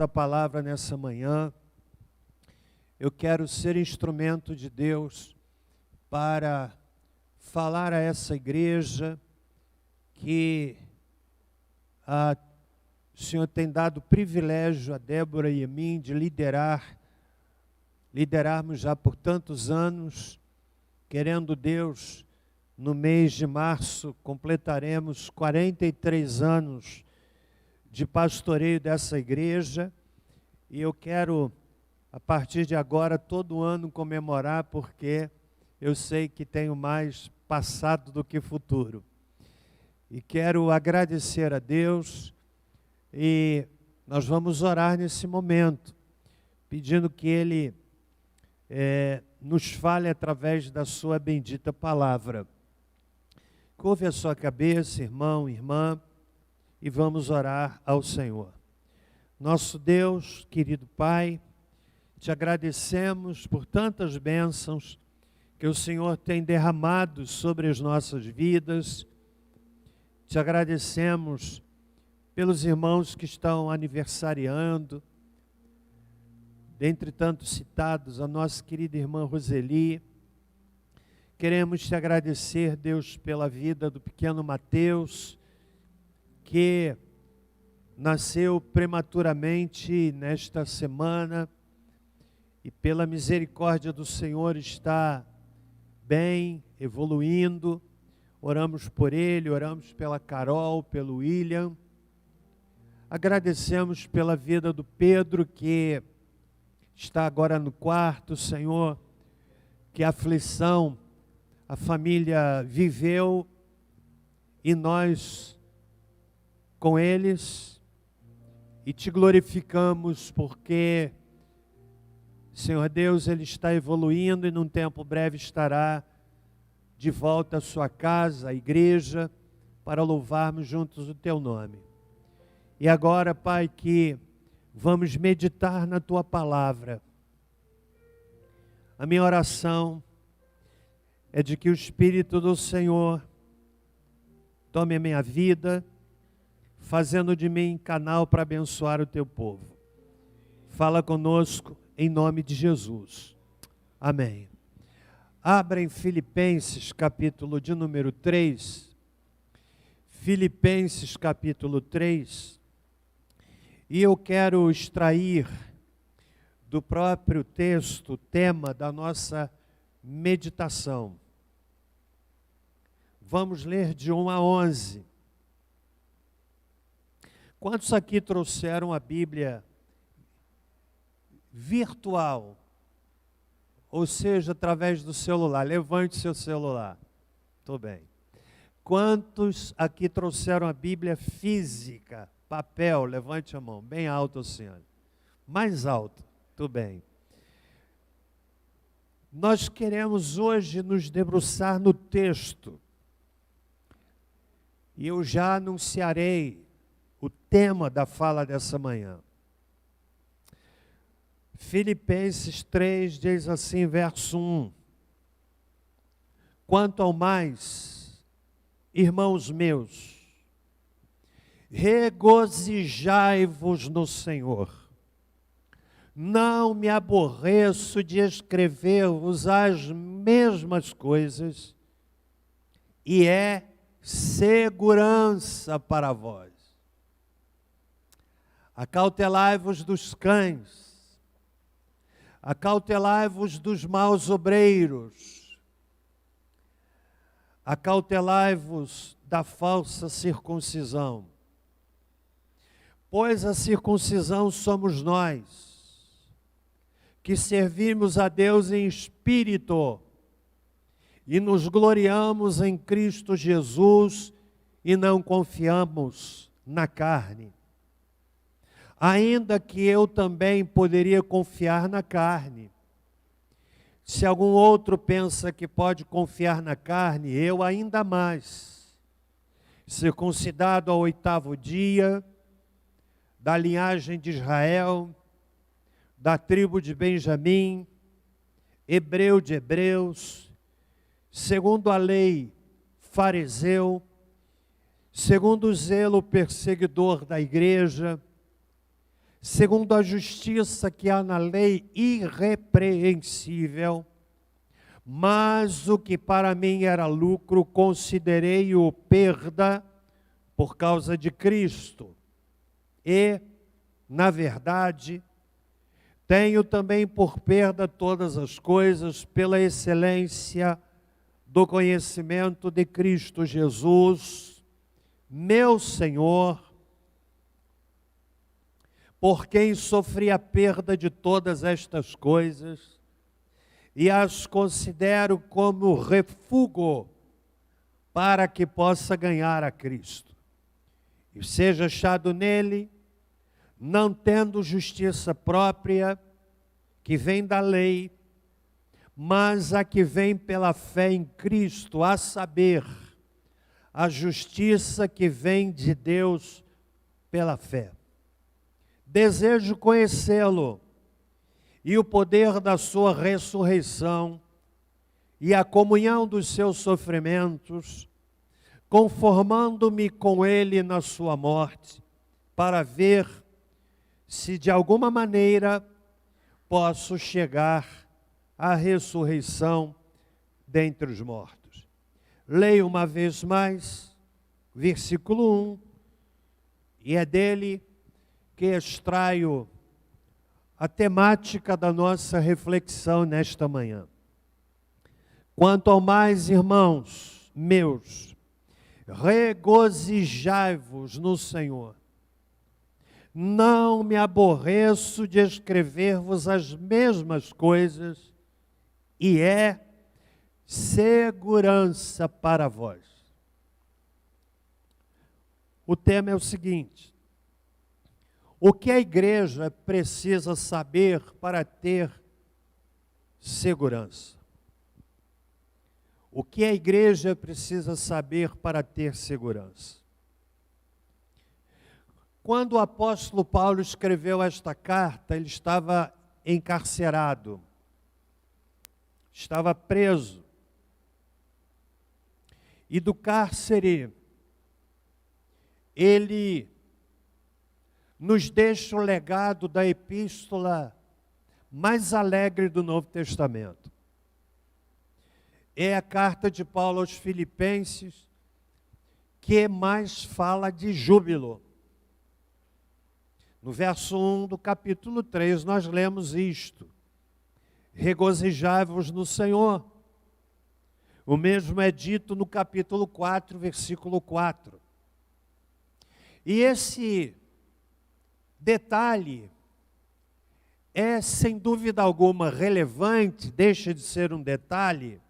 da palavra nessa manhã. Eu quero ser instrumento de Deus para falar a essa igreja que o Senhor tem dado privilégio a Débora e a mim de liderarmos já por tantos anos. Querendo Deus, no mês de março completaremos 43 anos de pastoreio dessa igreja, e eu quero, a partir de agora, todo ano comemorar, porque eu sei que tenho mais passado do que futuro. E quero agradecer a Deus, e nós vamos orar nesse momento, pedindo que Ele nos fale através da sua bendita palavra. Curve a sua cabeça, irmão, irmã, e vamos orar ao Senhor. Nosso Deus, querido Pai, te agradecemos por tantas bênçãos que o Senhor tem derramado sobre as nossas vidas. Te agradecemos pelos irmãos que estão aniversariando, dentre tantos citados, a nossa querida irmã Roseli. Queremos te agradecer, Deus, pela vida do pequeno Mateus, que nasceu prematuramente nesta semana e pela misericórdia do Senhor está bem, evoluindo. Oramos por ele, oramos pela Carol, pelo William. Agradecemos pela vida do Pedro, que está agora no quarto, Senhor, que aflição a família viveu e nós com eles, e te glorificamos porque, Senhor Deus, ele está evoluindo e num tempo breve estará de volta à sua casa, à igreja, para louvarmos juntos o teu nome. E agora, Pai, que vamos meditar na tua palavra. A minha oração é de que o Espírito do Senhor tome a minha vida, fazendo de mim canal para abençoar o teu povo. Fala conosco em nome de Jesus. Amém. Abra em Filipenses, capítulo de número 3. Filipenses, capítulo 3. E eu quero extrair do próprio texto o tema da nossa meditação. Vamos ler de 1 a 11. Quantos aqui trouxeram a Bíblia virtual? Ou seja, através do celular? Levante seu celular. Estou bem. Quantos aqui trouxeram a Bíblia física? Papel? Levante a mão. Bem alto, senhor. Mais alto. Tudo bem. Nós queremos hoje nos debruçar no texto. E eu já anunciarei o tema da fala dessa manhã. Filipenses 3 diz assim, verso 1. Quanto ao mais, irmãos meus, regozijai-vos no Senhor. Não me aborreço de escrever-vos as mesmas coisas, e é segurança para vós. Acautelai-vos dos cães, acautelai-vos dos maus obreiros, acautelai-vos da falsa circuncisão, pois a circuncisão somos nós, que servimos a Deus em espírito, e nos gloriamos em Cristo Jesus, e não confiamos na carne. Ainda que eu também poderia confiar na carne. Se algum outro pensa que pode confiar na carne, eu ainda mais. Circuncidado ao 8º dia, da linhagem de Israel, da tribo de Benjamim, hebreu de hebreus, segundo a lei, fariseu, segundo o zelo perseguidor da igreja, segundo a justiça que há na lei irrepreensível, mas o que para mim era lucro, considerei-o perda por causa de Cristo. E, na verdade, tenho também por perda todas as coisas pela excelência do conhecimento de Cristo Jesus, meu Senhor, por quem sofri a perda de todas estas coisas e as considero como refúgio para que possa ganhar a Cristo e seja achado nele, não tendo justiça própria que vem da lei, mas a que vem pela fé em Cristo, a saber, a justiça que vem de Deus pela fé. Desejo conhecê-lo e o poder da sua ressurreição e a comunhão dos seus sofrimentos, conformando-me com ele na sua morte, para ver se de alguma maneira posso chegar à ressurreição dentre os mortos. Leio uma vez mais, versículo 1, e é dele que extraio a temática da nossa reflexão nesta manhã. Quanto ao mais, irmãos meus, regozijai-vos no Senhor. Não me aborreço de escrever-vos as mesmas coisas, e é segurança para vós. O tema é o seguinte: o que a igreja precisa saber para ter segurança? O que a igreja precisa saber para ter segurança? Quando o apóstolo Paulo escreveu esta carta, ele estava encarcerado, estava preso. E do cárcere, ele nos deixa o legado da epístola mais alegre do Novo Testamento. É a carta de Paulo aos Filipenses, que mais fala de júbilo. No verso 1 do capítulo 3, nós lemos isto: regozijai-vos no Senhor. O mesmo é dito no capítulo 4, versículo 4. E esse detalhe é, sem dúvida alguma, relevante, deixa de ser um detalhe,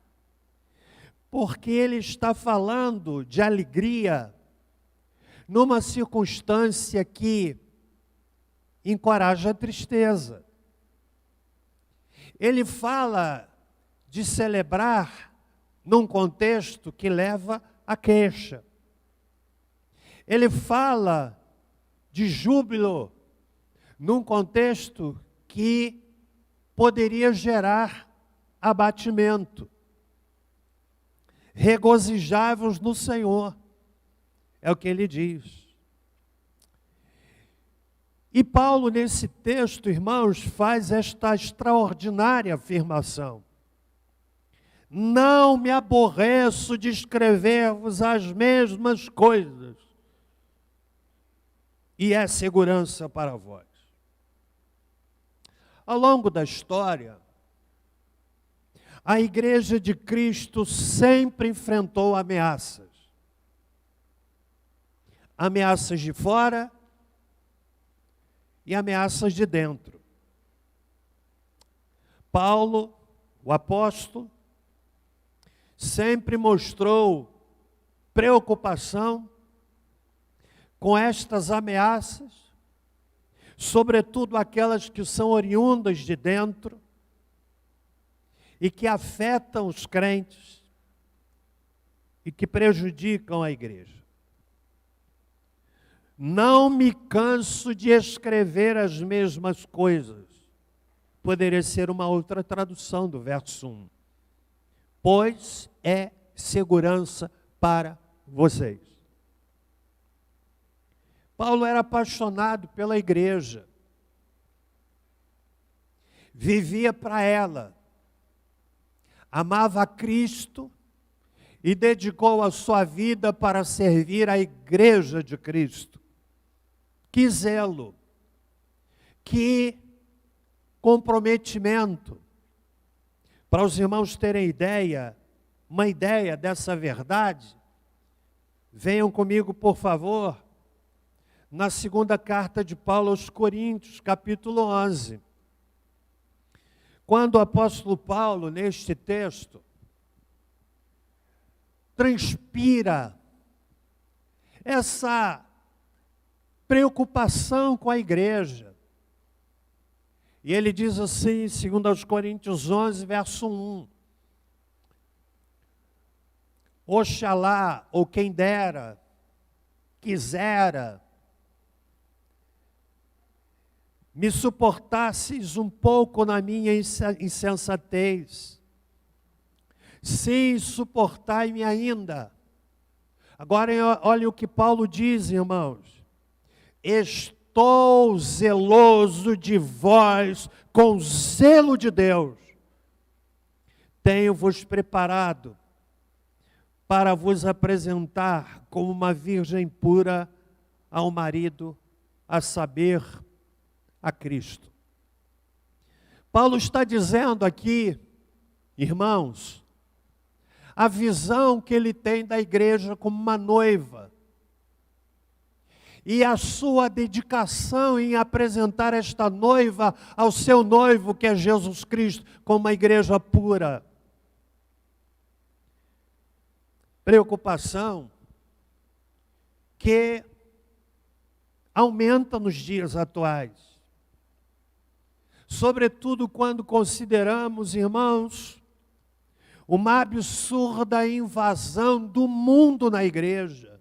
porque ele está falando de alegria numa circunstância que encoraja a tristeza. Ele fala de celebrar num contexto que leva à queixa. Ele fala de júbilo num contexto que poderia gerar abatimento. Regozijai-vos no Senhor, é o que ele diz. E Paulo, nesse texto, irmãos, faz esta extraordinária afirmação: não me aborreço de escrever-vos as mesmas coisas, e é segurança para vós. Ao longo da história, a Igreja de Cristo sempre enfrentou ameaças. Ameaças de fora e ameaças de dentro. Paulo, o apóstolo, sempre mostrou preocupação com estas ameaças, sobretudo aquelas que são oriundas de dentro e que afetam os crentes e que prejudicam a igreja. Não me canso de escrever as mesmas coisas. Poderia ser uma outra tradução do verso 1. Pois é segurança para vocês. Paulo era apaixonado pela igreja. vivia para ela, amava a Cristo e dedicou a sua vida para servir a igreja de Cristo. Que zelo, que comprometimento. Para os irmãos terem uma ideia dessa verdade, venham comigo, por favor, na segunda carta de Paulo aos Coríntios, capítulo 11. Quando o apóstolo Paulo, neste texto, transpira essa preocupação com a igreja. E ele diz assim, segundo aos Coríntios 11, verso 1. Oxalá, ou quem dera, quisera, me suportasseis um pouco na minha insensatez. Sim, suportai-me ainda. Agora, olha o que Paulo diz, irmãos. Estou zeloso de vós com zelo de Deus. Tenho-vos preparado para vos apresentar como uma virgem pura ao marido, a saber, a Cristo. Paulo está dizendo aqui, irmãos, a visão que ele tem da igreja como uma noiva e a sua dedicação em apresentar esta noiva ao seu noivo, que é Jesus Cristo, como uma igreja pura. Preocupação que aumenta nos dias atuais. Sobretudo quando consideramos, irmãos, uma absurda invasão do mundo na igreja.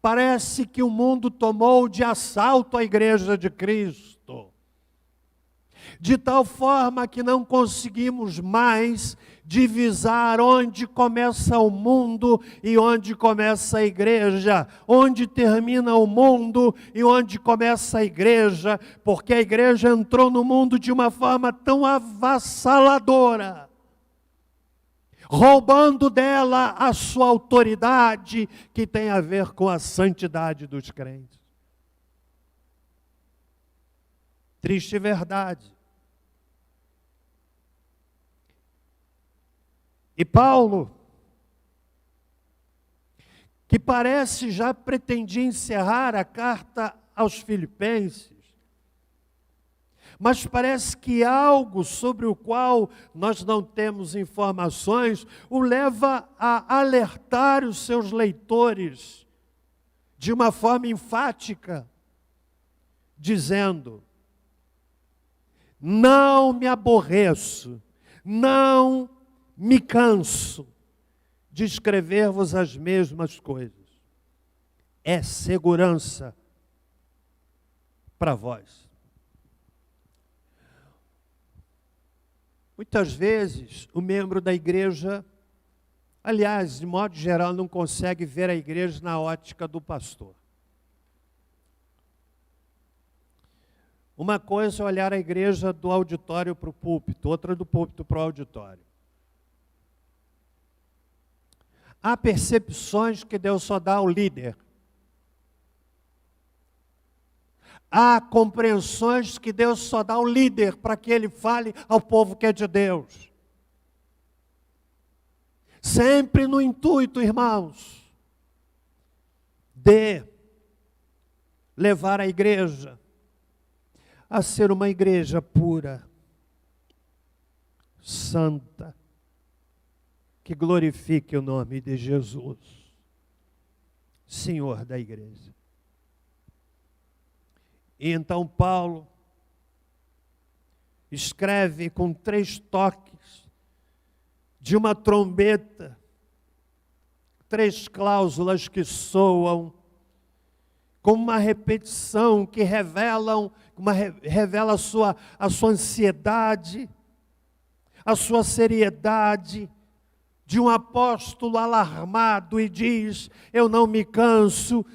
Parece que o mundo tomou de assalto a igreja de Cristo, de tal forma que não conseguimos mais divisar onde começa o mundo e onde começa a igreja, onde termina o mundo e onde começa a igreja, porque a igreja entrou no mundo de uma forma tão avassaladora, roubando dela a sua autoridade, que tem a ver com a santidade dos crentes. Triste verdade. E Paulo, que parece já pretendia encerrar a carta aos Filipenses, mas parece que algo sobre o qual nós não temos informações o leva a alertar os seus leitores de uma forma enfática, dizendo: não me aborreço, não me canso de escrever-vos as mesmas coisas. É segurança para vós. Muitas vezes, o membro da igreja, aliás, de modo geral, não consegue ver a igreja na ótica do pastor. Uma coisa é olhar a igreja do auditório para o púlpito, outra do púlpito para o auditório. Há percepções que Deus só dá ao líder. Há compreensões que Deus só dá ao líder para que ele fale ao povo que é de Deus. Sempre no intuito, irmãos, de levar a igreja a ser uma igreja pura, santa, que glorifique o nome de Jesus, Senhor da igreja. E então Paulo escreve com 3 toques de uma trombeta, 3 cláusulas que soam, com uma repetição que revela a sua ansiedade, a sua seriedade, de um apóstolo alarmado, e diz: eu não me canso,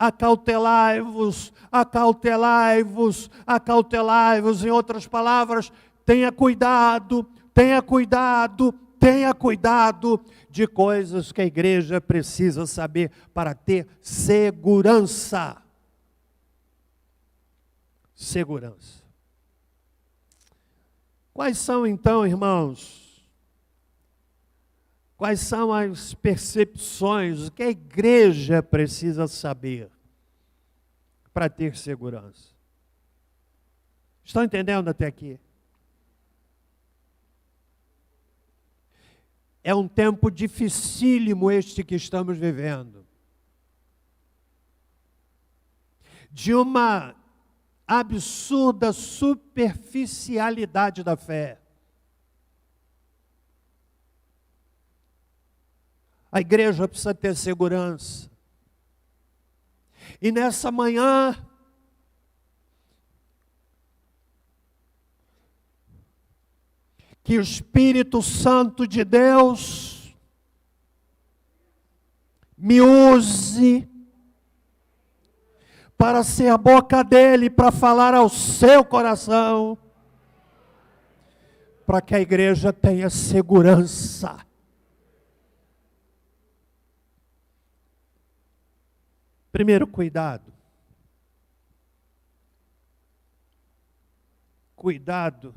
acautelai-vos, acautelai-vos, acautelai-vos. Em outras palavras, tenha cuidado, tenha cuidado, tenha cuidado de coisas que a igreja precisa saber para ter segurança. Segurança. Quais são então, irmãos? Quais são as percepções, o que a igreja precisa saber para ter segurança? Estão entendendo até aqui? É um tempo dificílimo este que estamos vivendo. De uma absurda superficialidade da fé. A igreja precisa ter segurança. E nessa manhã, que o Espírito Santo de Deus me use para ser a boca dele, para falar ao seu coração, para que a igreja tenha segurança. Primeiro, cuidado. Cuidado.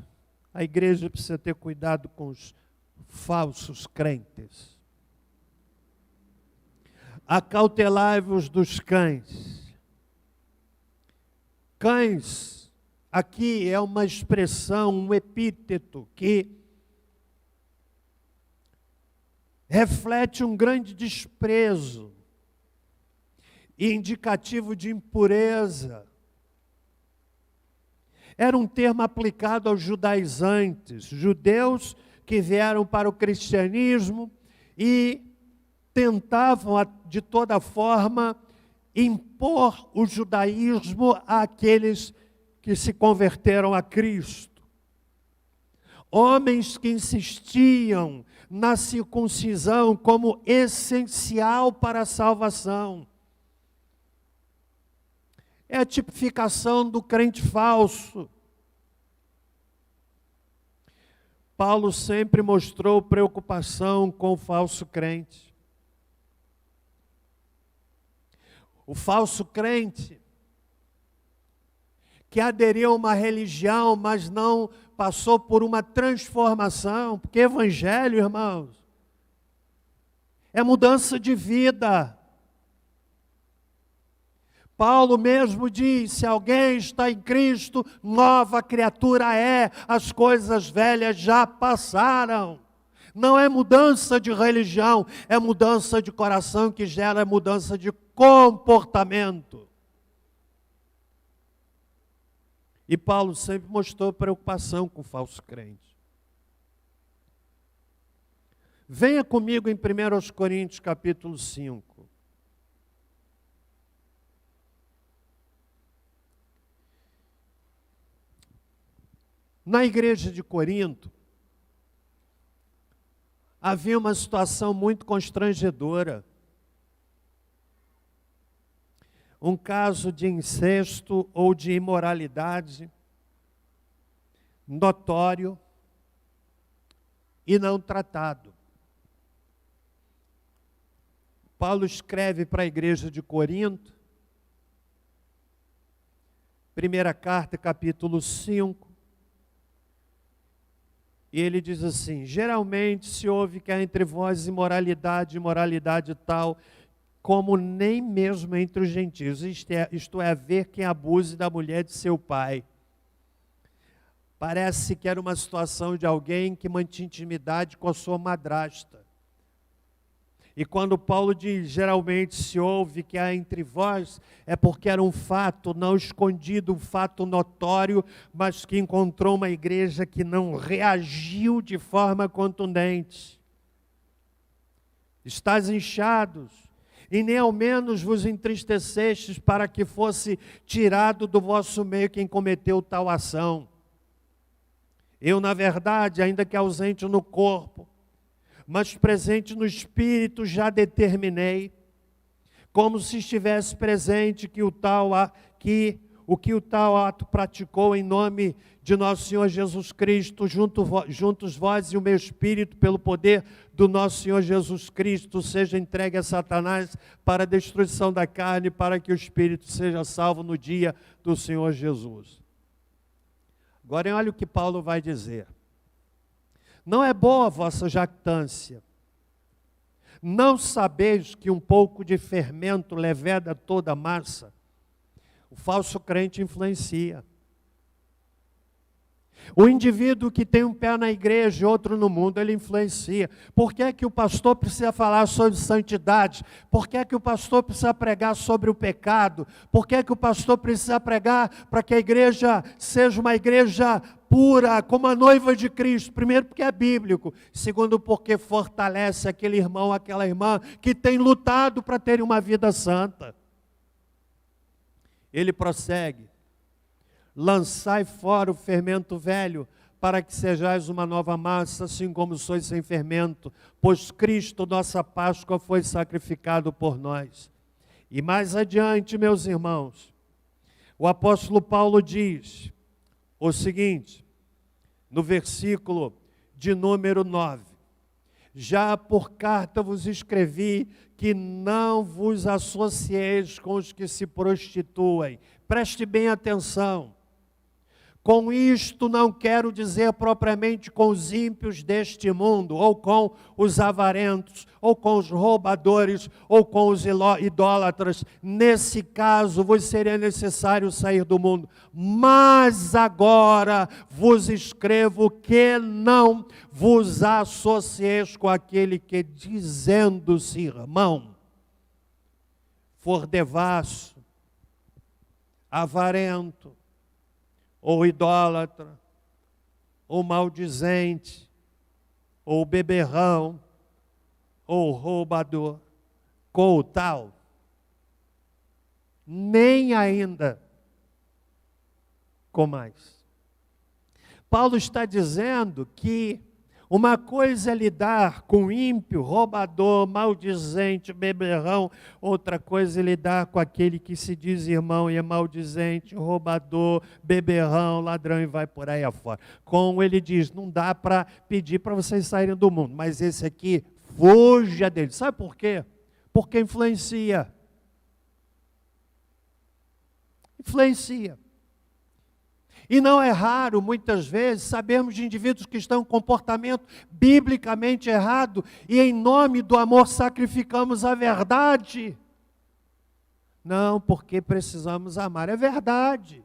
A igreja precisa ter cuidado com os falsos crentes. Acautelai-vos dos cães. Cães, aqui é uma expressão, um epíteto que reflete um grande desprezo e indicativo de impureza. Era um termo aplicado aos judaizantes, judeus que vieram para o cristianismo e tentavam de toda forma impor o judaísmo àqueles que se converteram a Cristo. Homens que insistiam na circuncisão como essencial para a salvação. É a tipificação do crente falso. Paulo sempre mostrou preocupação com o falso crente. O falso crente que aderiu a uma religião, mas não passou por uma transformação, porque evangelho, irmãos, é mudança de vida. Paulo mesmo diz, se alguém está em Cristo, nova criatura é, as coisas velhas já passaram. Não é mudança de religião, é mudança de coração que gera mudança de comportamento. E Paulo sempre mostrou preocupação com o falso crente. Venha comigo em 1 Coríntios capítulo 5. Na igreja de Corinto, havia uma situação muito constrangedora. Um caso de incesto ou de imoralidade notório e não tratado. Paulo escreve para a igreja de Corinto, primeira carta, capítulo 5, e ele diz assim: geralmente se ouve que há entre vós imoralidade tal, como nem mesmo entre os gentios, isto é, haver quem abuse da mulher de seu pai. Parece que era uma situação de alguém que mantinha intimidade com a sua madrasta. E quando Paulo diz, geralmente se ouve que há entre vós, é porque era um fato não escondido, um fato notório, mas que encontrou uma igreja que não reagiu de forma contundente. Estás inchados, e nem ao menos vos entristecestes para que fosse tirado do vosso meio quem cometeu tal ação. Eu, na verdade, ainda que ausente no corpo, mas presente no espírito, já determinei, como se estivesse presente que o que o tal ato praticou em nome de nosso Senhor Jesus Cristo, juntos vós e o meu Espírito, pelo poder do nosso Senhor Jesus Cristo, seja entregue a Satanás para a destruição da carne, para que o Espírito seja salvo no dia do Senhor Jesus. Agora olha o que Paulo vai dizer. Não é boa a vossa jactância. Não sabeis que um pouco de fermento leveda toda a massa? O falso crente influencia. O indivíduo que tem um pé na igreja e outro no mundo, ele influencia. Por que é que o pastor precisa falar sobre santidade? Por que é que o pastor precisa pregar sobre o pecado? Por que é que o pastor precisa pregar para que a igreja seja uma igreja pura, como a noiva de Cristo? Primeiro, porque é bíblico. Segundo, porque fortalece aquele irmão, aquela irmã que tem lutado para ter uma vida santa. Ele prossegue: lançai fora o fermento velho, para que sejais uma nova massa, assim como sois sem fermento, pois Cristo, nossa Páscoa, foi sacrificado por nós. E mais adiante, meus irmãos, o apóstolo Paulo diz o seguinte, no versículo de número 9: já por carta vos escrevi que não vos associeis com os que se prostituem. Preste bem atenção. Com isto não quero dizer propriamente com os ímpios deste mundo, ou com os avarentos, ou com os roubadores, ou com os idólatras. Nesse caso vos seria necessário sair do mundo. Mas agora vos escrevo que não vos associeis com aquele que, dizendo-se irmão, for devasso, avarento, ou idólatra, ou maldizente, ou beberrão, ou roubador, com o tal, nem ainda com mais. Paulo está dizendo que uma coisa é lidar com ímpio, roubador, maldizente, beberrão. Outra coisa é lidar com aquele que se diz irmão e é maldizente, roubador, beberrão, ladrão e vai por aí afora. Como ele diz, não dá para pedir para vocês saírem do mundo, mas esse aqui, fuja dele. Sabe por quê? Porque influencia. Influencia. E não é raro, muitas vezes, sabermos de indivíduos que estão em comportamento biblicamente errado e em nome do amor sacrificamos a verdade. Não, porque precisamos amar, é verdade,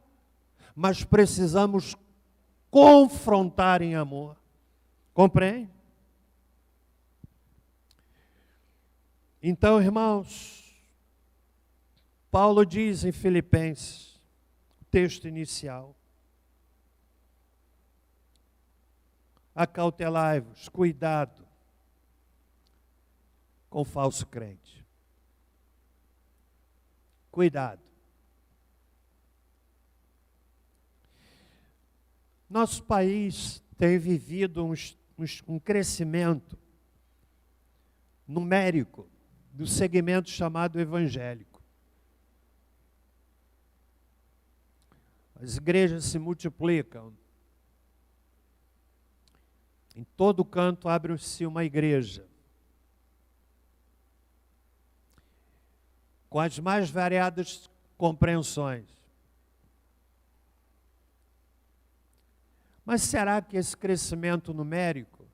mas precisamos confrontar em amor. Compreende? Então, irmãos, Paulo diz em Filipenses, texto inicial: acautelai-vos, cuidado com o falso crente. Cuidado. Nosso país tem vivido um crescimento numérico do segmento chamado evangélico. As igrejas se multiplicam. Em todo canto abre-se uma igreja, com as mais variadas compreensões. Mas será que esse crescimento numérico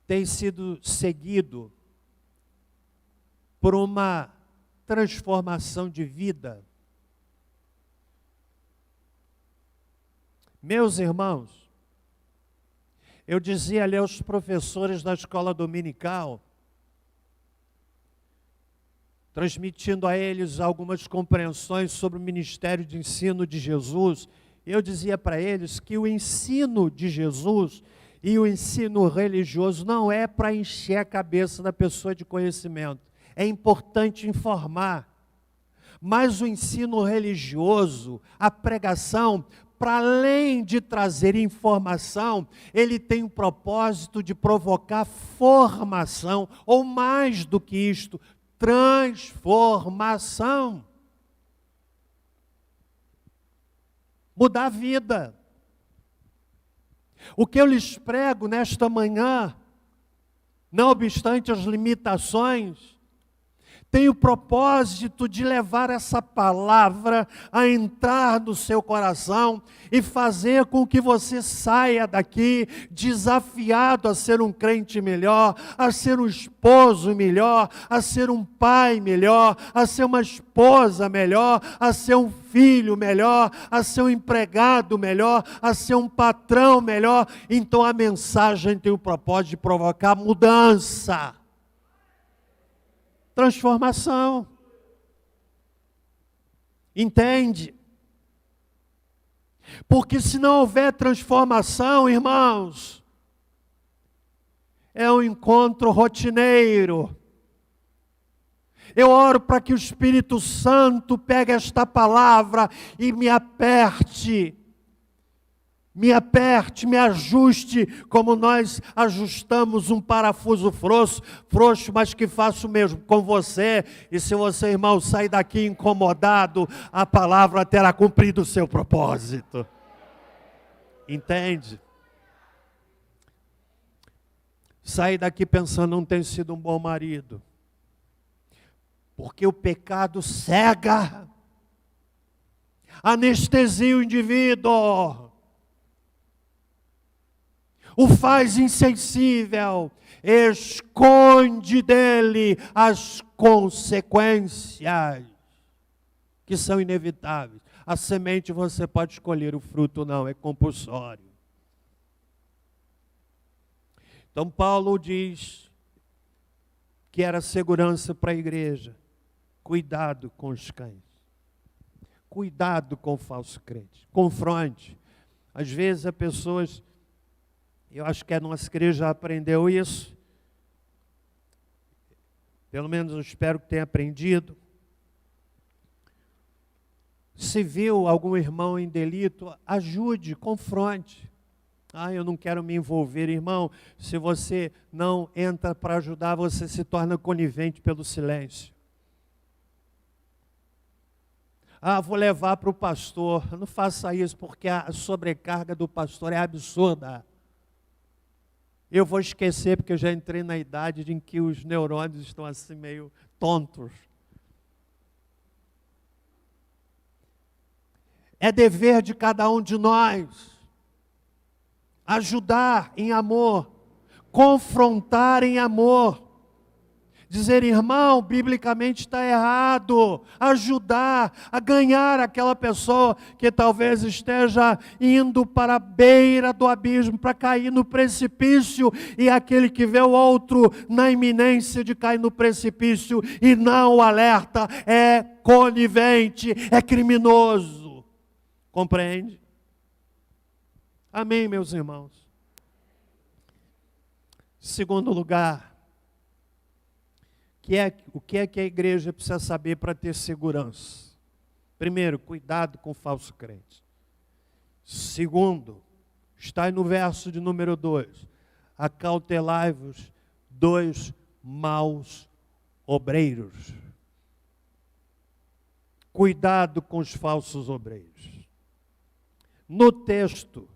tem sido seguido por uma transformação de vida? Meus irmãos, eu dizia ali aos professores da escola dominical, transmitindo a eles algumas compreensões sobre o ministério de ensino de Jesus, eu dizia para eles que o ensino de Jesus e o ensino religioso não é para encher a cabeça da pessoa de conhecimento. É importante informar. Mas o ensino religioso, a pregação, para além de trazer informação, ele tem o propósito de provocar formação, ou mais do que isto, transformação. Mudar a vida. O que eu lhes prego nesta manhã, não obstante as limitações, tem o propósito de levar essa palavra a entrar no seu coração e fazer com que você saia daqui desafiado a ser um crente melhor, a ser um esposo melhor, a ser um pai melhor, a ser uma esposa melhor, a ser um filho melhor, a ser um empregado melhor, a ser um patrão melhor. Então a mensagem tem o propósito de provocar mudança. Transformação. Entende? Porque se não houver transformação, irmãos, é um encontro rotineiro. Eu oro para que o Espírito Santo pegue esta palavra e me aperte, me ajuste, como nós ajustamos um parafuso frouxo, mas que faça o mesmo com você. E se você, irmão, sair daqui incomodado, a palavra terá cumprido o seu propósito. Entende? Sair daqui pensando, não tenho sido um bom marido. Porque o pecado cega, anestesia o indivíduo, o faz insensível, esconde dele as consequências que são inevitáveis. A semente você pode escolher, o fruto não, é compulsório. Então Paulo diz que era segurança para a igreja. Cuidado com os cães. Cuidado com o falso crente. Confronte. Às vezes as pessoas, eu acho que a nossa igreja já aprendeu isso. Pelo menos eu espero que tenha aprendido. Se viu algum irmão em delito, ajude, confronte. Eu não quero me envolver, irmão. Se você não entra para ajudar, você se torna conivente pelo silêncio. Vou levar para o pastor. Não faça isso, porque a sobrecarga do pastor é absurda. Eu vou esquecer, porque eu já entrei na idade em que os neurônios estão assim meio tontos. É dever de cada um de nós ajudar em amor, confrontar em amor. Dizer, irmão, biblicamente está errado. Ajudar a ganhar aquela pessoa que talvez esteja indo para a beira do abismo, para cair no precipício, e aquele que vê o outro na iminência de cair no precipício e não o alerta, é conivente, é criminoso. Compreende? Amém, meus irmãos? Segundo lugar, o que é que a igreja precisa saber para ter segurança? Primeiro, cuidado com o falso crente. Segundo, está aí no verso de número 2. Acautelai-vos dos maus obreiros. Cuidado com os falsos obreiros. No texto,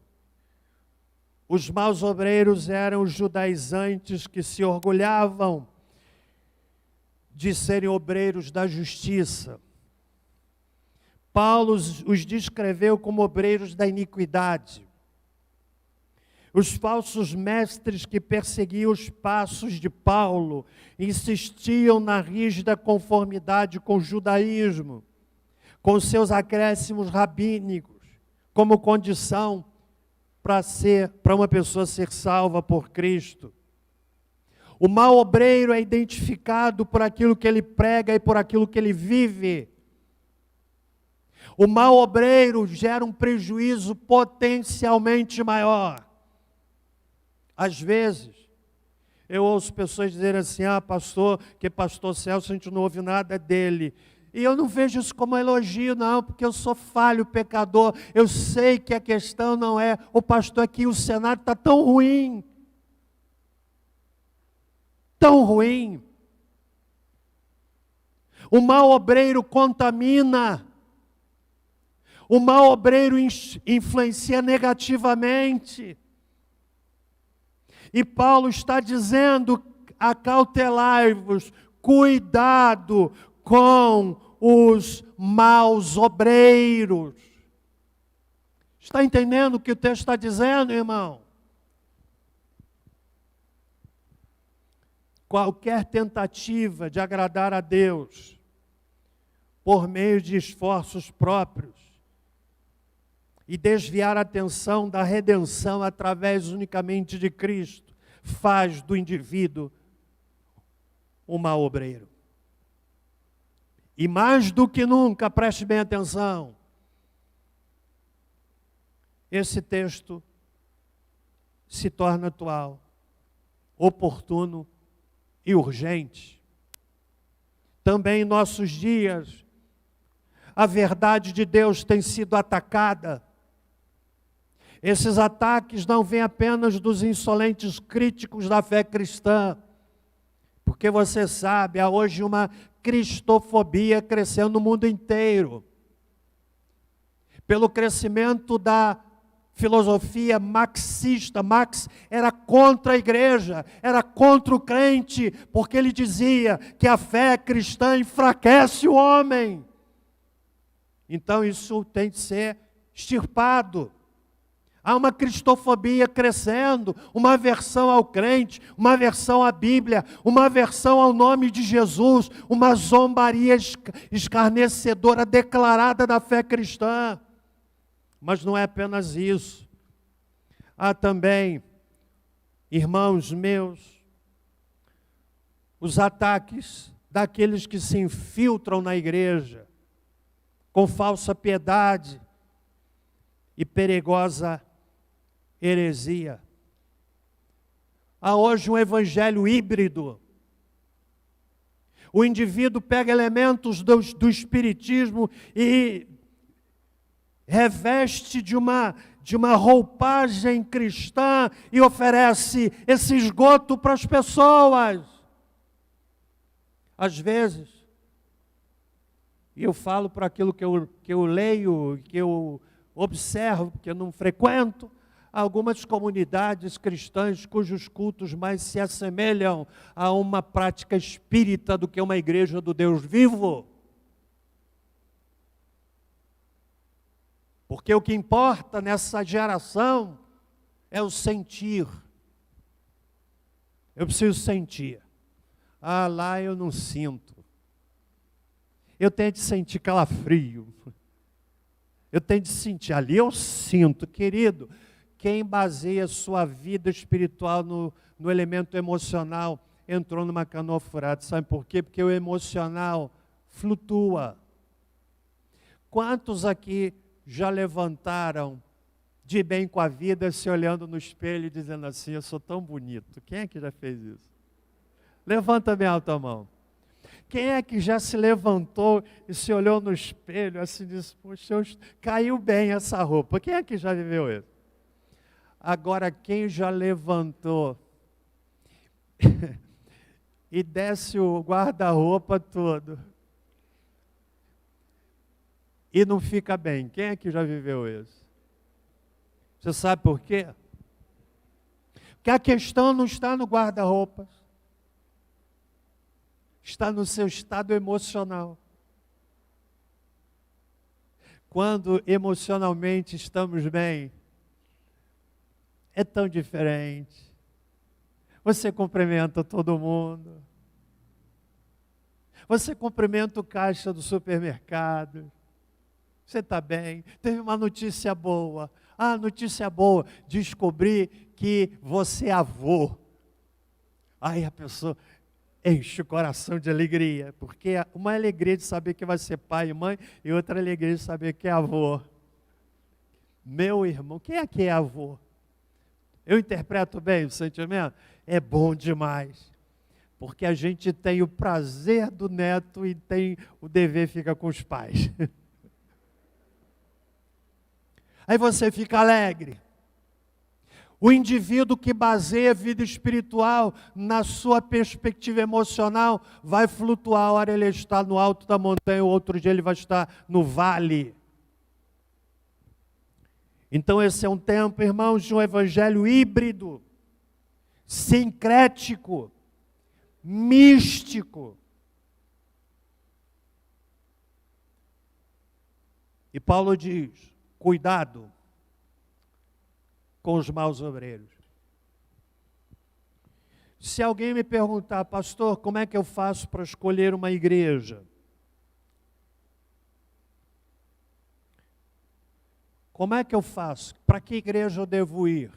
os maus obreiros eram os judaizantes que se orgulhavam de serem obreiros da justiça. Paulo os descreveu como obreiros da iniquidade. Os falsos mestres que perseguiam os passos de Paulo insistiam na rígida conformidade com o judaísmo, com seus acréscimos rabínicos, como condição para uma pessoa ser salva por Cristo. O mau obreiro é identificado por aquilo que ele prega e por aquilo que ele vive. O mau obreiro gera um prejuízo potencialmente maior. Às vezes, eu ouço pessoas dizerem assim, pastor, que pastor Celso, a gente não ouve nada dele. E eu não vejo isso como elogio, não, porque eu sou falho, pecador. Eu sei que a questão não é, o pastor aqui, o cenário está tão ruim. Tão ruim. O mau obreiro contamina. O mau obreiro influencia negativamente. E Paulo está dizendo: acautelai-vos, cuidado com os maus obreiros. Está entendendo o que o texto está dizendo, irmão? Qualquer tentativa de agradar a Deus por meio de esforços próprios e desviar a atenção da redenção através unicamente de Cristo, faz do indivíduo um mau obreiro. E mais do que nunca, preste bem atenção, esse texto se torna atual, oportuno e urgente. Também em nossos dias, a verdade de Deus tem sido atacada. Esses ataques não vêm apenas dos insolentes críticos da fé cristã, porque você sabe, há hoje uma cristofobia crescendo no mundo inteiro, pelo crescimento da filosofia marxista. Marx era contra a igreja, era contra o crente, porque ele dizia que a fé cristã enfraquece o homem. Então isso tem de ser extirpado. Há uma cristofobia crescendo, uma aversão ao crente, uma aversão à Bíblia, uma aversão ao nome de Jesus, uma zombaria escarnecedora declarada da fé cristã. Mas não é apenas isso. Há também, irmãos meus, os ataques daqueles que se infiltram na igreja com falsa piedade e perigosa heresia. Há hoje um evangelho híbrido. O indivíduo pega elementos do espiritismo e reveste de uma roupagem cristã e oferece esse esgoto para as pessoas. Às vezes, e eu falo para aquilo que eu leio, que eu observo, porque eu não frequento, algumas comunidades cristãs cujos cultos mais se assemelham a uma prática espírita do que uma igreja do Deus vivo. Porque o que importa nessa geração é o sentir. Eu preciso sentir. Ah, lá eu não sinto. Eu tenho de sentir calafrio. Eu tenho de sentir. Ali eu sinto. Querido, quem baseia sua vida espiritual no elemento emocional entrou numa canoa furada. Sabe por quê? Porque o emocional flutua. Quantos aqui já levantaram de bem com a vida, se olhando no espelho e dizendo assim: eu sou tão bonito? Quem é que já fez isso? Levanta bem alta a mão. Quem é que já se levantou e se olhou no espelho assim e disse: poxa, caiu bem essa roupa? Quem é que já viveu isso? Agora, quem já levantou e desce o guarda-roupa todo e não fica bem? Quem é que já viveu isso? Você sabe por quê? Porque a questão não está no guarda-roupas, está no seu estado emocional. Quando emocionalmente estamos bem, é tão diferente. Você cumprimenta todo mundo. Você cumprimenta o caixa do supermercado. Você está bem? Teve uma notícia boa. Ah, notícia boa. Descobri que você é avô. Aí a pessoa enche o coração de alegria. Porque uma alegria de saber que vai ser pai e mãe, e outra alegria de saber que é avô. Meu irmão, quem aqui é avô? Eu interpreto bem o sentimento? É bom demais. Porque a gente tem o prazer do neto e tem o dever fica com os pais. Aí você fica alegre. O indivíduo que baseia a vida espiritual na sua perspectiva emocional vai flutuar. A hora ele está no alto da montanha, o outro dia ele vai estar no vale. Então esse é um tempo, irmãos, de um evangelho híbrido, sincrético, místico. E Paulo diz, cuidado com os maus obreiros. Se alguém me perguntar, pastor, como é que eu faço para escolher uma igreja? Como é que eu faço? Para que igreja eu devo ir?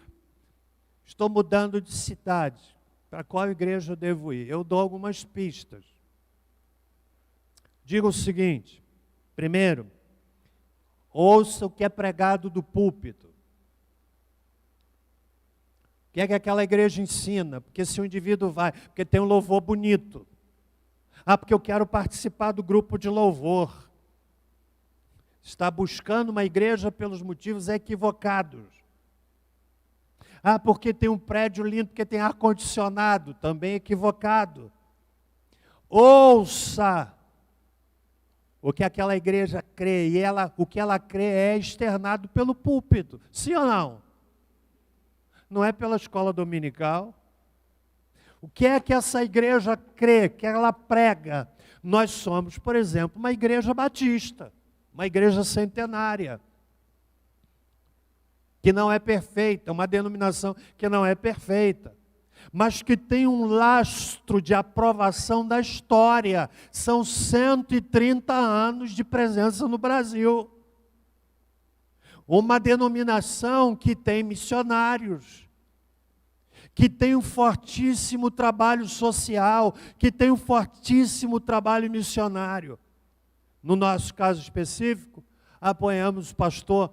Estou mudando de cidade. Para qual igreja eu devo ir? Eu dou algumas pistas. Digo o seguinte: primeiro, ouça o que é pregado do púlpito. O que é que aquela igreja ensina? Porque se o indivíduo vai, porque tem um louvor bonito. Ah, porque eu quero participar do grupo de louvor. Está buscando uma igreja pelos motivos equivocados. Ah, porque tem um prédio lindo, porque tem ar-condicionado, também equivocado. Ouça o que aquela igreja crê, e o que ela crê é externado pelo púlpito. Sim ou não? Não é pela escola dominical. O que é que essa igreja crê, que ela prega? Nós somos, por exemplo, uma igreja batista, uma igreja centenária, que não é perfeita, uma denominação que não é perfeita, mas que tem um lastro de aprovação da história. São 130 anos de presença no Brasil. Uma denominação que tem missionários, que tem um fortíssimo trabalho social, que tem um fortíssimo trabalho missionário. No nosso caso específico, apoiamos o pastor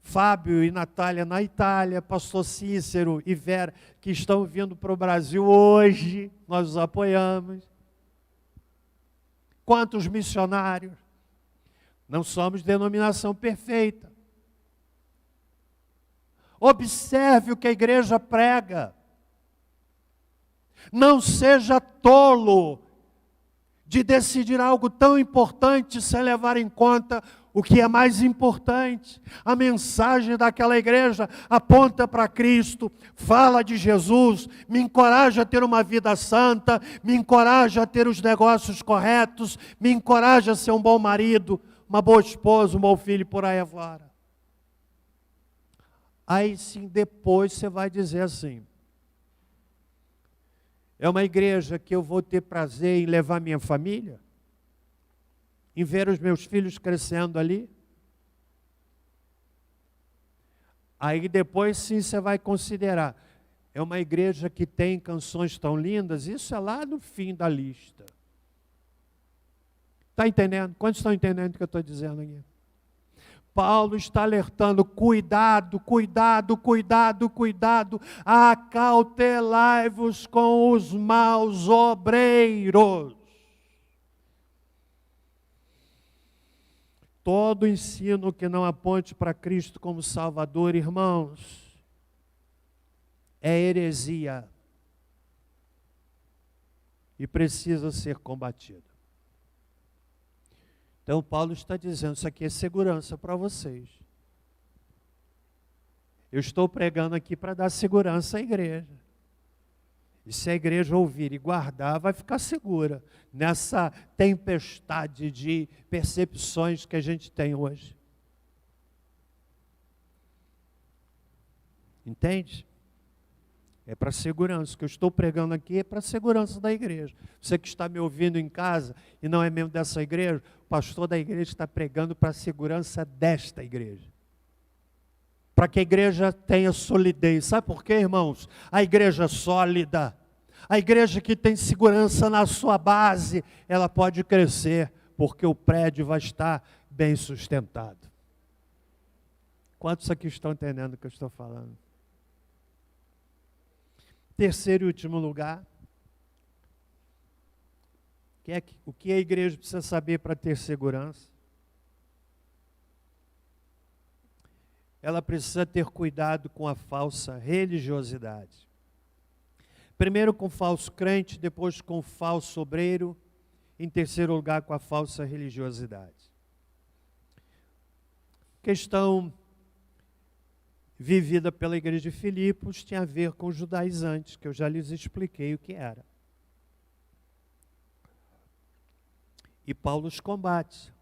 Fábio e Natália na Itália, pastor Cícero e Vera, que estão vindo para o Brasil hoje, nós os apoiamos. Quantos missionários? Não somos denominação perfeita. Observe o que a igreja prega. Não seja tolo de decidir algo tão importante sem levar em conta o que é mais importante. A mensagem daquela igreja aponta para Cristo, fala de Jesus, me encoraja a ter uma vida santa, me encoraja a ter os negócios corretos, me encoraja a ser um bom marido, uma boa esposa, um bom filho, por aí afora. Aí sim, depois você vai dizer assim, é uma igreja que eu vou ter prazer em levar minha família? Em ver os meus filhos crescendo ali? Aí depois sim você vai considerar, é uma igreja que tem canções tão lindas? Isso é lá no fim da lista. Está entendendo? Quantos estão entendendo o que eu estou dizendo aqui? Paulo está alertando, cuidado, cuidado, cuidado, cuidado, acautelai-vos com os maus obreiros. Todo ensino que não aponte para Cristo como Salvador, irmãos, é heresia e precisa ser combatido. Então Paulo está dizendo, isso aqui é segurança para vocês. Eu estou pregando aqui para dar segurança à igreja. E se a igreja ouvir e guardar, vai ficar segura nessa tempestade de percepções que a gente tem hoje. Entende? É para segurança. O que eu estou pregando aqui é para segurança da igreja. Você que está me ouvindo em casa e não é membro dessa igreja, o pastor da igreja está pregando para a segurança desta igreja. Para que a igreja tenha solidez. Sabe por quê, irmãos? A igreja sólida, a igreja que tem segurança na sua base, ela pode crescer, porque o prédio vai estar bem sustentado. Quantos aqui estão entendendo o que eu estou falando? Terceiro e último lugar, o que a igreja precisa saber para ter segurança? ela precisa ter cuidado com a falsa religiosidade. Primeiro com o falso crente, depois com o falso obreiro, em terceiro lugar com a falsa religiosidade. Questão vivida pela igreja de Filipos tinha a ver com os judaizantes, que eu já lhes expliquei o que era. E Paulo os combate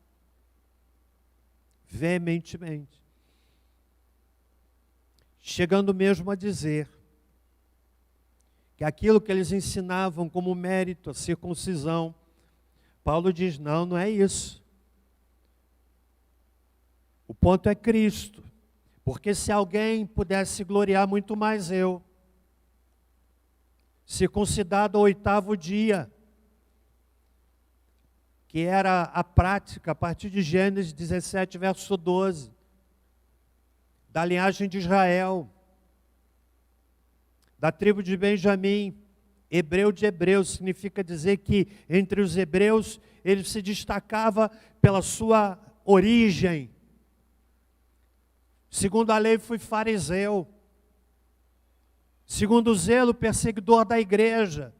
veementemente, chegando mesmo a dizer que aquilo que eles ensinavam como mérito, a circuncisão, Paulo diz, não, não é isso. O ponto é Cristo, porque se alguém pudesse gloriar, muito mais eu. Circuncidado ao 8º dia, que era a prática, a partir de Gênesis 17, verso 12, da linhagem de Israel, da tribo de Benjamim, hebreu de hebreus, significa dizer que entre os hebreus ele se destacava pela sua origem. Segundo a lei, fui fariseu. Segundo o zelo, perseguidor da igreja.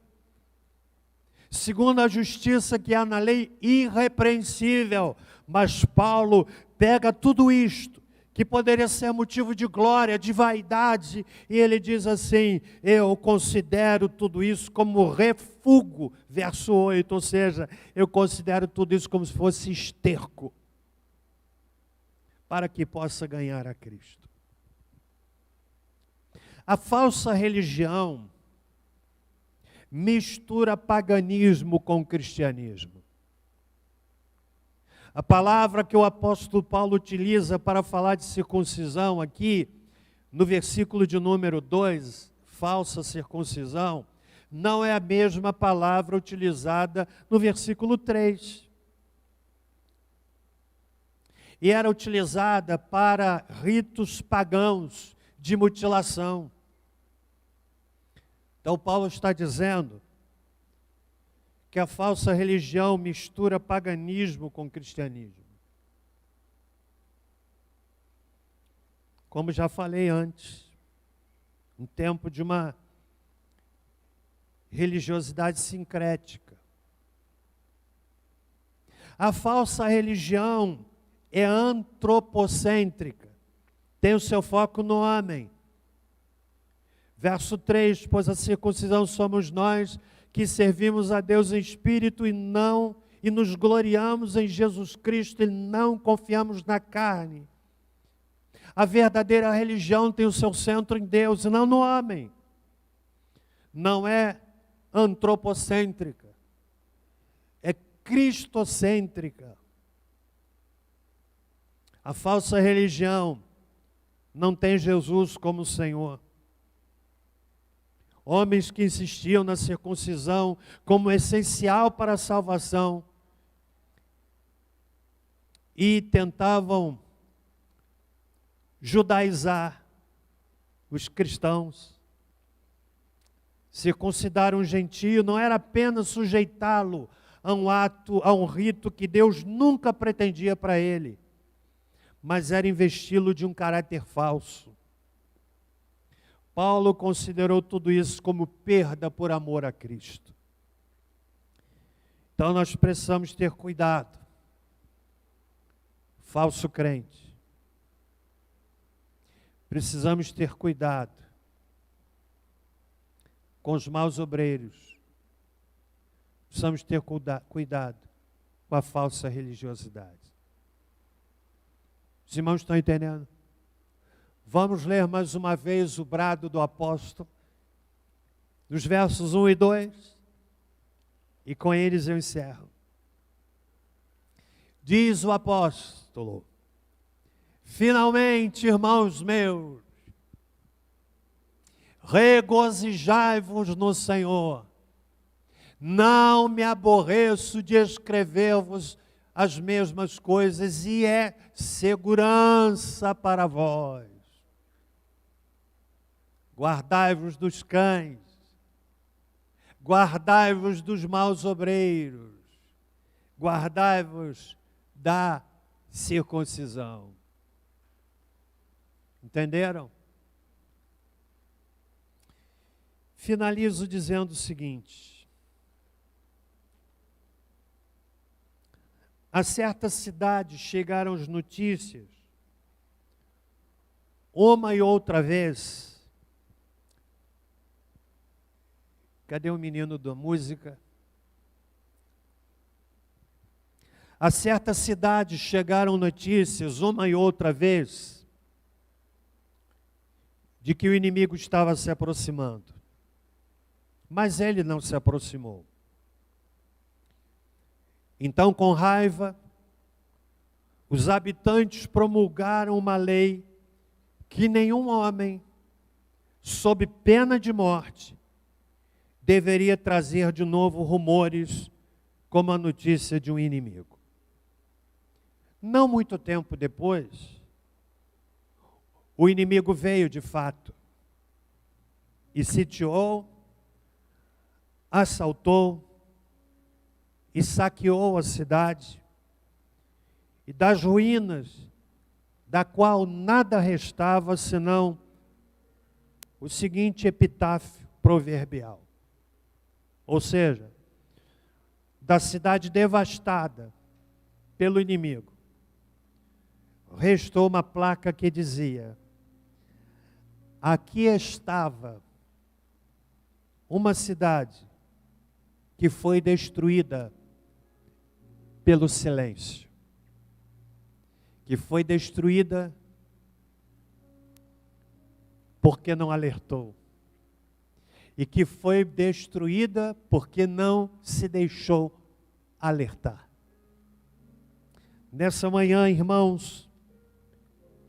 Segundo a justiça que há na lei, irrepreensível. Mas Paulo pega tudo isto, que poderia ser motivo de glória, de vaidade, e ele diz assim, eu considero tudo isso como refúgio, verso 8, ou seja, eu considero tudo isso como se fosse esterco, para que possa ganhar a Cristo. A falsa religião mistura paganismo com cristianismo. A palavra que o apóstolo Paulo utiliza para falar de circuncisão aqui, no versículo de número 2, falsa circuncisão, não é a mesma palavra utilizada no versículo 3. E era utilizada para ritos pagãos de mutilação. Então Paulo está dizendo que a falsa religião mistura paganismo com cristianismo. Como já falei antes, um tempo de uma religiosidade sincrética. A falsa religião é antropocêntrica, tem o seu foco no homem. Verso 3, pois a circuncisão somos nós que servimos a Deus em espírito e nos gloriamos em Jesus Cristo e não confiamos na carne. A verdadeira religião tem o seu centro em Deus e não no homem. Não é antropocêntrica, é cristocêntrica. A falsa religião não tem Jesus como Senhor. Homens que insistiam na circuncisão como essencial para a salvação e tentavam judaizar os cristãos. Circuncidar um gentio não era apenas sujeitá-lo a um ato, a um rito que Deus nunca pretendia para ele, mas era investi-lo de um caráter falso. Paulo considerou tudo isso como perda por amor a Cristo. Então nós precisamos ter cuidado. Falso crente. Precisamos ter cuidado com os maus obreiros. Precisamos ter cuidado com a falsa religiosidade. Os irmãos estão entendendo? Vamos ler mais uma vez o brado do apóstolo, nos versos 1 e 2, e com eles eu encerro. Diz o apóstolo, finalmente, irmãos meus, regozijai-vos no Senhor. Não me aborreço de escrever-vos as mesmas coisas, e é segurança para vós. Guardai-vos dos cães, guardai-vos dos maus obreiros, guardai-vos da circuncisão. Entenderam? Finalizo dizendo o seguinte: a certa cidade chegaram as notícias, uma e outra vez. Cadê o menino da música? A certa cidade chegaram notícias, uma e outra vez, de que o inimigo estava se aproximando. Mas ele não se aproximou. Então, com raiva, os habitantes promulgaram uma lei que nenhum homem, sob pena de morte, deveria trazer de novo rumores como a notícia de um inimigo. Não muito tempo depois, o inimigo veio de fato e sitiou, assaltou e saqueou a cidade, e das ruínas, da qual nada restava senão o seguinte epitáfio proverbial. Ou seja, da cidade devastada pelo inimigo, restou uma placa que dizia: aqui estava uma cidade que foi destruída pelo silêncio, que foi destruída porque não alertou, e que foi destruída porque não se deixou alertar. Nessa manhã, irmãos,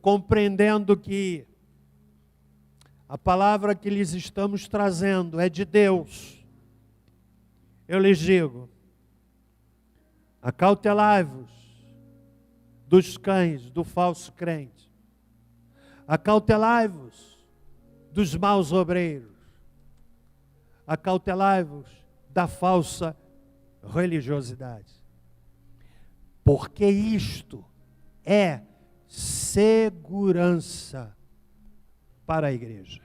compreendendo que a palavra que lhes estamos trazendo é de Deus, eu lhes digo: acautelai-vos dos cães do falso crente, acautelai-vos dos maus obreiros, acautelai-vos da falsa religiosidade, porque isto é segurança para a igreja.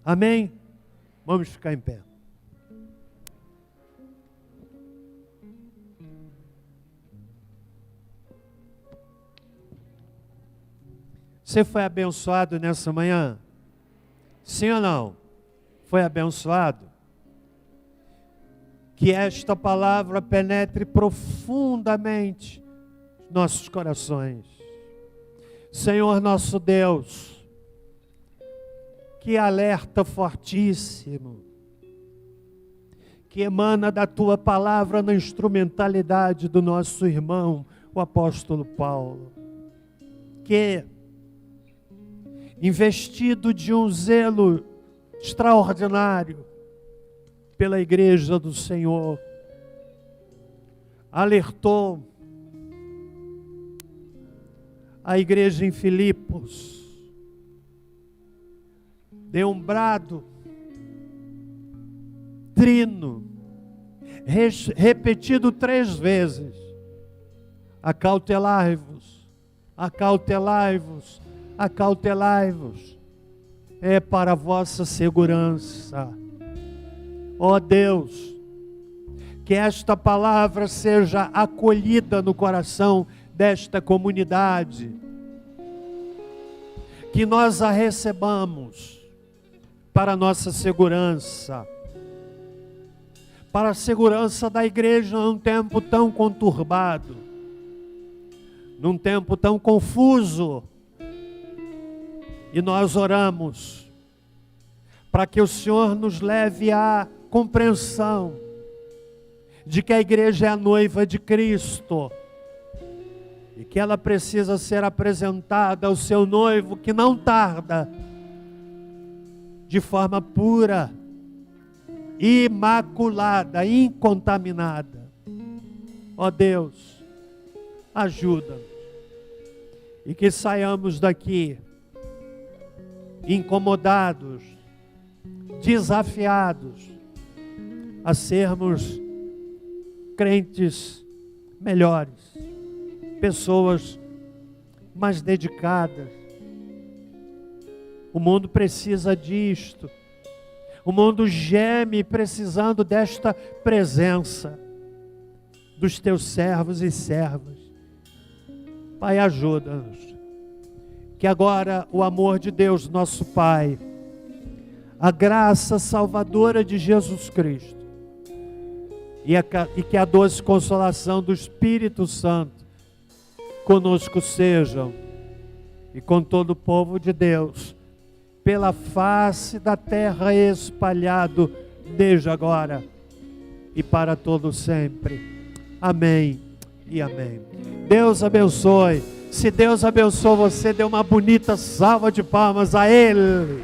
Amém? Vamos ficar em pé. Você foi abençoado nessa manhã? Sim ou não? Foi abençoado? Que esta palavra penetre profundamente nos nossos corações. Senhor nosso Deus, que alerta fortíssimo, que emana da Tua palavra na instrumentalidade do nosso irmão, o apóstolo Paulo, que, investido de um zelo extraordinário pela igreja do Senhor, alertou a igreja em Filipos, deu um brado trino, repetido 3 vezes: acautelai-vos, acautelai-vos, acautelai-vos, é para a vossa segurança. Ó Deus, que esta palavra seja acolhida no coração desta comunidade, que nós a recebamos para a nossa segurança, para a segurança da igreja num tempo tão conturbado, num tempo tão confuso. E nós oramos para que o Senhor nos leve à compreensão de que a igreja é a noiva de Cristo e que ela precisa ser apresentada ao seu noivo, que não tarda, de forma pura, imaculada, incontaminada. Ó Deus, ajuda-nos e que saiamos daqui incomodados, desafiados a sermos crentes melhores, pessoas mais dedicadas, O mundo precisa disto. O mundo geme precisando desta presença dos teus servos e servas. Pai, ajuda-nos. Que agora o amor de Deus, nosso Pai, a graça salvadora de Jesus Cristo e que a doce consolação do Espírito Santo conosco sejam e com todo o povo de Deus, pela face da terra espalhado, desde agora e para todo sempre. Amém e amém. Deus abençoe. Se Deus abençoou você, dê uma bonita salva de palmas a Ele.